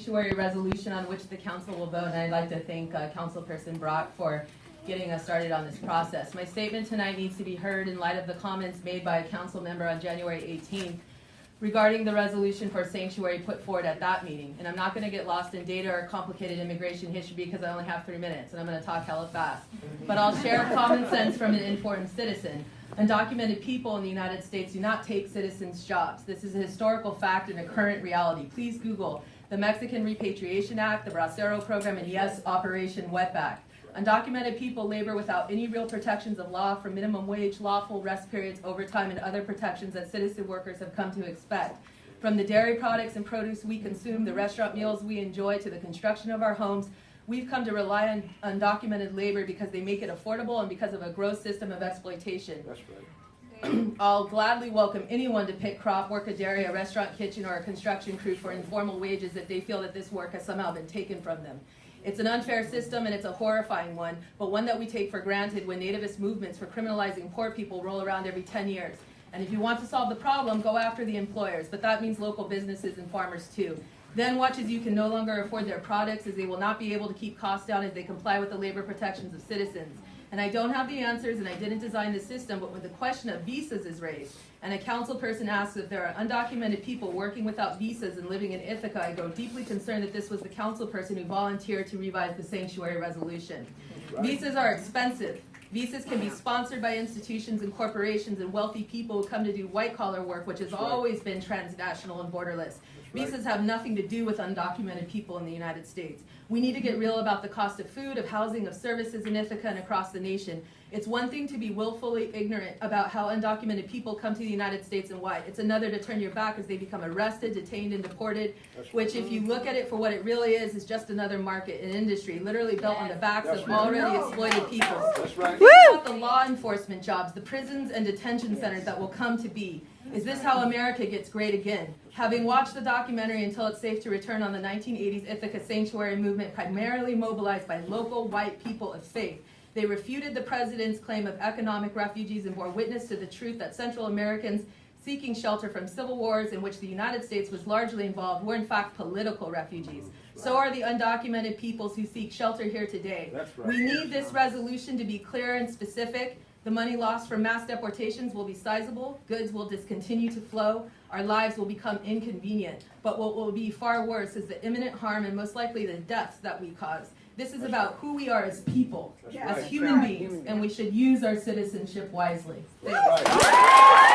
sanctuary resolution on which the council will vote, and I'd like to thank Councilperson Brock for getting us started on this process. My statement tonight needs to be heard in light of the comments made by a council member on January 18th regarding the resolution for sanctuary put forward at that meeting. And I'm not going to get lost in data or complicated immigration history because I only have 3 minutes and I'm going to talk hella fast. But I'll share common sense from an informed citizen. Undocumented people in the United States do not take citizens' jobs. This is a historical fact and a current reality. Please Google the Mexican Repatriation Act, the Bracero Program, and yes, Operation Wetback. Undocumented people labor without any real protections of law, from minimum wage, lawful rest periods, overtime, and other protections that citizen workers have come to expect. From the dairy products and produce we consume, the restaurant meals we enjoy, to the construction of our homes, we've come to rely on undocumented labor because they make it affordable and because of a gross system of exploitation. That's right. I'll gladly welcome anyone to pick crop, work a dairy, a restaurant kitchen, or a construction crew for informal wages if they feel that this work has somehow been taken from them. It's an unfair system and it's a horrifying one, but one that we take for granted when nativist movements for criminalizing poor people roll around every 10 years. And if you want to solve the problem, go after the employers, but that means local businesses and farmers too. Then watch as you can no longer afford their products, as they will not be able to keep costs down as they comply with the labor protections of citizens. And I don't have the answers, and I didn't design the system, but when the question of visas is raised, and a council person asks if there are undocumented people working without visas and living in Ithaca, I grow deeply concerned that this was the council person who volunteered to revise the sanctuary resolution. Right. Visas are expensive. Visas can be sponsored by institutions and corporations and wealthy people who come to do white-collar work, which has That's right. always been transnational and borderless. right. Visas have nothing to do with undocumented people in the United States. We need to get real about the cost of food, of housing, of services in Ithaca and across the nation. It's one thing to be willfully ignorant about how undocumented people come to the United States and why. It's another to turn your back as they become arrested, detained, and deported, That's which, if you look at it for what it really is just another market, an industry, literally built on the backs That's of right. already exploited people. That's right. Think about the law enforcement jobs, the prisons and detention centers that will come to be. Is this how America gets great again? Having watched the documentary Until It's Safe to Return on the 1980s Ithaca sanctuary movement, primarily mobilized by local white people of faith, they refuted the president's claim of economic refugees and bore witness to the truth that Central Americans seeking shelter from civil wars in which the United States was largely involved were in fact political refugees. So are the undocumented peoples who seek shelter here today. That's right. We need this resolution to be clear and specific. The money lost from mass deportations will be sizable, goods will discontinue to flow, our lives will become inconvenient. But what will be far worse is the imminent harm and most likely the deaths that we cause. This is about who we are as people, That's as right. human beings, and we should use our citizenship wisely. Thanks. Right.